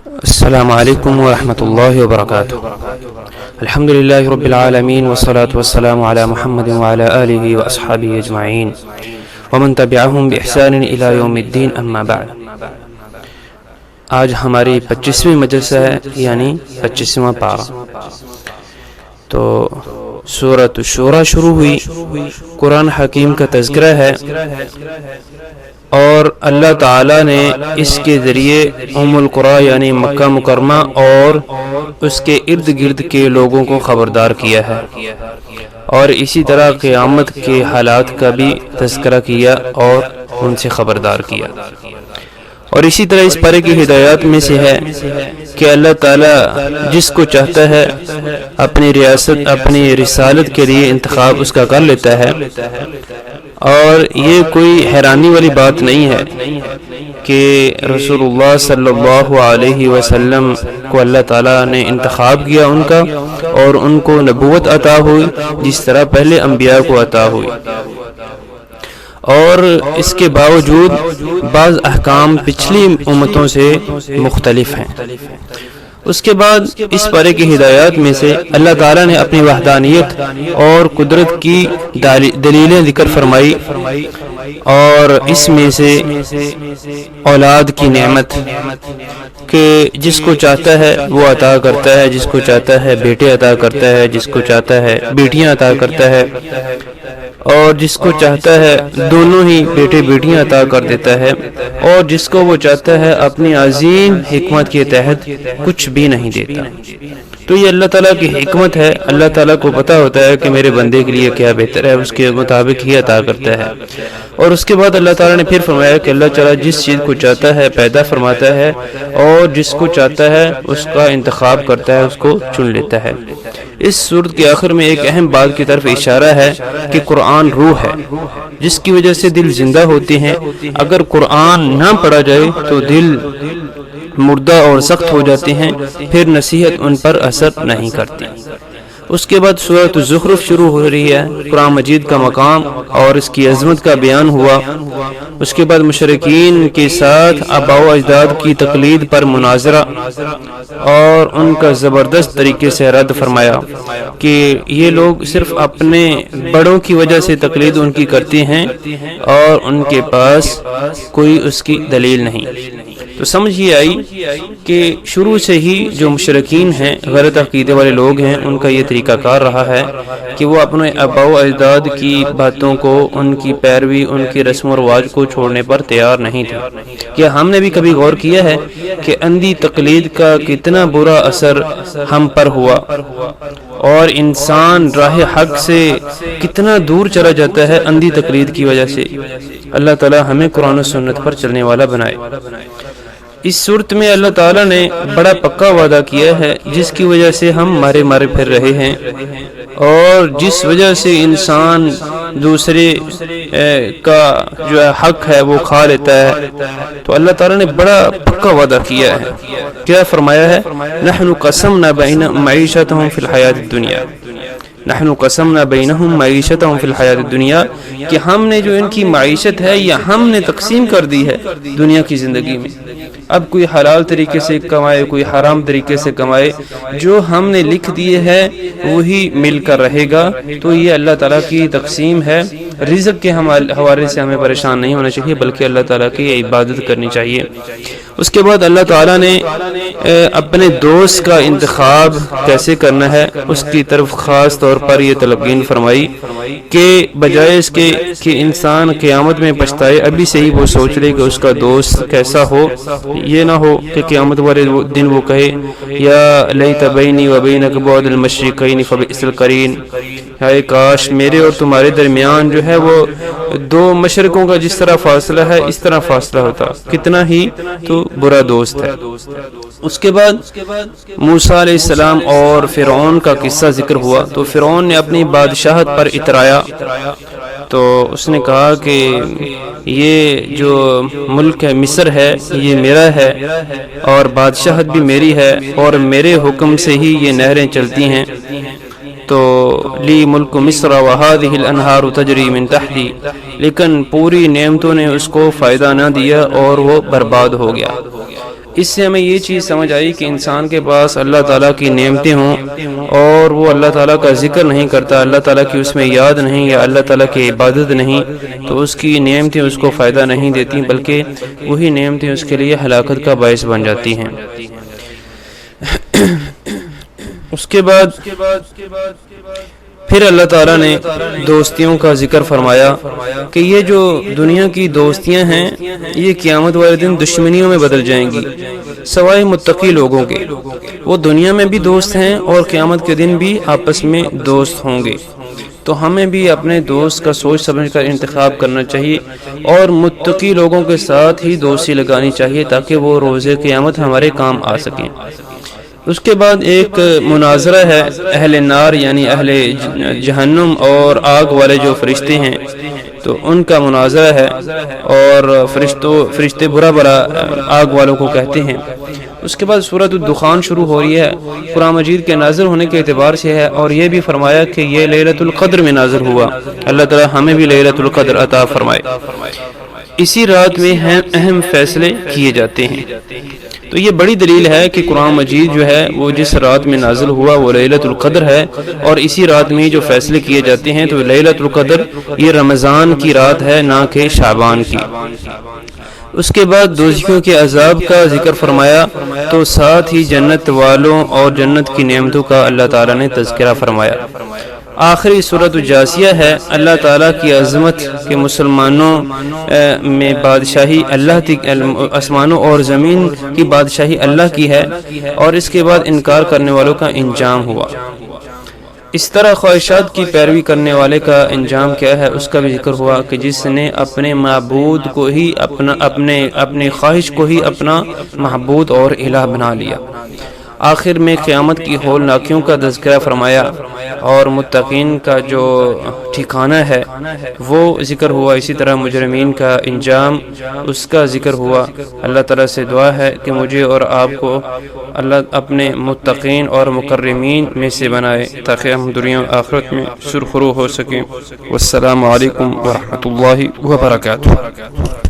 السلام علیکم ورحمۃ اللہ وبرکاتہ۔ الحمد للہ رب العالمین والصلاة والسلام علی محمد وعلی آلہ واصحابہ اجمعین ومن تبعہم بإحسان الی یوم الدین، اما بعد۔ آج ہماری 25ویں مجلس ہے، یعنی 25واں پارہ۔ تو سورۃ الشورى شروع ہوئی، قرآن حکیم کا تذکرہ ہے، اور اللہ تعالیٰ نے اس کے ذریعے ام القریٰ یعنی مکہ مکرمہ اور اس کے ارد گرد کے لوگوں کو خبردار کیا ہے، اور اسی طرح قیامت کے حالات کا بھی تذکرہ کیا اور ان سے خبردار کیا۔ اور اسی طرح اس پارے کی ہدایات میں سے ہے کہ اللہ تعالیٰ جس کو چاہتا ہے اپنی ریاست، اپنی رسالت کے لیے انتخاب اس کا کر لیتا ہے، اور یہ کوئی حیرانی والی بات نہیں ہے کہ رسول اللہ صلی اللہ علیہ وسلم کو اللہ تعالیٰ نے انتخاب کیا ان کا، اور ان کو نبوت عطا ہوئی جس طرح پہلے انبیاء کو عطا ہوئی، اور اس کے باوجود بعض احکام پچھلی امتوں سے مختلف ہیں۔ اس کے بعد اس پارے کی ہدایات میں سے اللہ تعالیٰ نے اپنی وحدانیت اور قدرت کی دلیلیں ذکر فرمائی، اور اس میں سے اولاد کی نعمت کہ جس کو چاہتا ہے وہ عطا کرتا ہے، جس کو چاہتا ہے بیٹے عطا کرتا ہے، جس کو چاہتا ہے بیٹیاں عطا کرتا ہے، اور جس کو چاہتا ہے دونوں ہی بیٹے بیٹیاں عطا کر دیتا ہے، اور جس کو وہ چاہتا ہے اپنی عظیم حکمت کے تحت کچھ بھی نہیں دیتا۔ تو یہ اللہ تعالیٰ کی حکمت ہے، اللہ تعالیٰ کو پتہ ہوتا ہے کہ میرے بندے کے لیے کیا بہتر ہے، اس کے مطابق ہی عطا کرتا ہے۔ اور اس کے بعد اللہ تعالیٰ نے پھر فرمایا کہ اللہ تعالیٰ جس چیز کو چاہتا ہے پیدا فرماتا ہے، اور جس کو چاہتا ہے اس کا انتخاب کرتا ہے، اس کو چن لیتا ہے۔ اس سورت کے آخر میں ایک اہم بات کی طرف اشارہ ہے کہ قرآن روح ہے، جس کی وجہ سے دل زندہ ہوتے ہیں۔ اگر قرآن نہ پڑھا جائے تو دل مردہ اور سخت ہو جاتے ہیں، پھر نصیحت ان پر اثر نہیں کرتی۔ اس کے بعد سورۃ الزخرف شروع ہو رہی ہے، قرآن مجید کا مقام اور اس کی عظمت کا بیان ہوا۔ اس کے بعد مشرکین کے ساتھ آباء و اجداد کی تقلید پر مناظرہ، اور ان کا زبردست طریقے سے رد فرمایا کہ یہ لوگ صرف اپنے بڑوں کی وجہ سے تقلید ان کی کرتے ہیں، اور ان کے پاس کوئی اس کی دلیل نہیں۔ تو سمجھ یہ آئی کہ شروع سے ہی جو مشرکین ہیں، غلط عقیدے والے لوگ ہیں، ان کا یہ طریقہ کار رہا ہے کہ وہ اپنے آباء و اجداد کی باتوں کو، ان کی پیروی، ان کی رسم و رواج کو چھوڑنے پر تیار نہیں تھے۔ کیا ہم نے بھی کبھی غور کیا ہے کہ اندھی تقلید کا کتنا برا اثر ہم پر ہوا، اور انسان راہ حق سے کتنا دور چلا جاتا ہے اندھی تقلید کی وجہ سے؟ اللہ تعالی ہمیں قرآن و سنت پر چلنے والا بنائے۔ اس صورت میں اللہ تعالیٰ نے بڑا پکا وعدہ کیا ہے جس کی وجہ سے ہم مارے پھر رہے ہیں، اور جس وجہ سے انسان دوسرے کا جو حق ہے وہ کھا لیتا ہے۔ تو اللہ تعالیٰ نے بڑا پکا وعدہ کیا ہے، کیا فرمایا ہے؟ نحن قسمنا بینہم معیشتہم فی الحیاۃ الدنیا، نحن قسمنا بینہم معیشتہم فی الحیاۃ الدنیا، کہ ہم نے جو ان کی معیشت ہے یہ ہم نے تقسیم کر دی ہے دنیا کی زندگی میں۔ اب کوئی حلال طریقے سے کمائے، کوئی حرام طریقے سے کمائے، جو ہم نے لکھ دیے ہے وہی مل کر رہے گا۔ تو یہ اللہ تعالیٰ کی تقسیم ہے۔ رزق کے حوالے سے ہمیں پریشان نہیں ہونا چاہیے، بلکہ اللہ تعالیٰ کی عبادت کرنی چاہیے۔ اس کے بعد اللہ تعالیٰ نے اپنے دوست کا انتخاب کیسے کرنا ہے اس کی طرف خاص طور پر یہ تلقین فرمائی کہ بجائے اس کے کہ انسان قیامت میں پچھتائے، ابھی سے ہی وہ سوچ لے کہ اس کا دوست کیسا ہو۔ یہ نہ ہو کہ قیامت والے دن وہ کہے یا لیت بینی و بینک بعد المشرقین فبئس القرین، ہے کاش میرے اور تمہارے درمیان جو ہے وہ دو مشرقوں کا جس طرح فاصلہ ہے اس طرح فاصلہ ہوتا، کتنا ہی تو برا دوست ہے۔ اس کے بعد موسیٰ علیہ السلام اور فرعون کا قصہ ذکر ہوا۔ تو فرعون نے اپنی بادشاہت پر اترایا، تو اس نے کہا کہ یہ جو ملک ہے مصر ہے یہ میرا ہے، اور بادشاہت بھی میری ہے، اور میرے حکم سے ہی یہ نہریں چلتی ہیں۔ تو لی ملک مصر وہذہ الانہار تجری من تحتی، لیکن پوری نعمتوں نے اس کو فائدہ نہ دیا اور وہ برباد ہو گیا۔ اس سے ہمیں یہ چیز سمجھ آئی کہ انسان کے پاس اللہ تعالیٰ کی نعمتیں ہوں اور وہ اللہ تعالیٰ کا ذکر نہیں کرتا، اللہ تعالیٰ کی اس میں یاد نہیں یا اللہ تعالیٰ کی عبادت نہیں، تو اس کی نعمتیں اس کو فائدہ نہیں دیتی، بلکہ وہی نعمتیں اس کے لیے ہلاکت کا باعث بن جاتی ہیں۔ اس کے بعد پھر اللہ تعالیٰ نے دوستیوں کا ذکر فرمایا کہ یہ جو دنیا کی دوستیاں ہیں یہ قیامت والے دن دشمنیوں میں بدل جائیں گی، سوائے متقی لوگوں کے۔ وہ دنیا میں بھی دوست ہیں اور قیامت کے دن بھی آپس میں دوست ہوں گے، تو ہمیں بھی اپنے دوست کا سوچ سمجھ کر انتخاب کرنا چاہیے اور متقی لوگوں کے ساتھ ہی دوستی لگانی چاہیے تاکہ وہ روز قیامت ہمارے کام آ سکیں۔ اس کے بعد ایک مناظرہ ہے اہل نار یعنی اہل جہنم اور آگ والے جو فرشتے ہیں، تو ان کا مناظرہ ہے، اور فرشتے برا آگ والوں کو کہتے ہیں۔ اس کے بعد سورۃ الدخان شروع ہو رہی ہے، قرآن مجید کے نازل ہونے کے اعتبار سے ہے، اور یہ بھی فرمایا کہ یہ لیلۃ القدر میں نازل ہوا۔ اللہ تعالی ہمیں بھی لیلۃ القدر عطا فرمائے۔ اسی رات میں اہم فیصلے کیے جاتے ہیں، تو یہ بڑی دلیل ہے کہ قرآن مجید جو ہے وہ جس رات میں نازل ہوا وہ لیلۃ القدر ہے، اور اسی رات میں جو فیصلے کیے جاتے ہیں، تو لیلۃ القدر یہ رمضان کی رات ہے نہ کہ شعبان کی۔ اس کے بعد دوزخیوں کے عذاب کا ذکر فرمایا، تو ساتھ ہی جنت والوں اور جنت کی نعمتوں کا اللہ تعالیٰ نے تذکرہ فرمایا۔ آخری سورۃ الجاثیہ ہے، اللہ تعالیٰ کی عظمت کے مسلمانوں میں بادشاہی آسمانوں اور زمین کی بادشاہی اللہ کی ہے، اور اس کے بعد انکار کرنے والوں کا انجام ہوا۔ اس طرح خواہشات کی پیروی کرنے والے کا انجام کیا ہے اس کا بھی ذکر ہوا کہ جس نے اپنے معبود کو ہی اپنے خواہش کو ہی اپنا معبود اور الہ بنا لیا۔ آخر میں قیامت کی ہولناکیوں کا تذکرہ فرمایا، اور متقین کا جو ٹھکانہ ہے وہ ذکر ہوا، اسی طرح مجرمین کا انجام اس کا ذکر ہوا۔ اللہ تعالیٰ سے دعا ہے کہ مجھے اور آپ کو اللہ اپنے متقین اور مکرمین میں سے بنائے تاکہ ہم دنیا و آخرت میں سرخرو ہو سکیں۔ والسلام علیکم ورحمۃ اللہ وبرکاتہ۔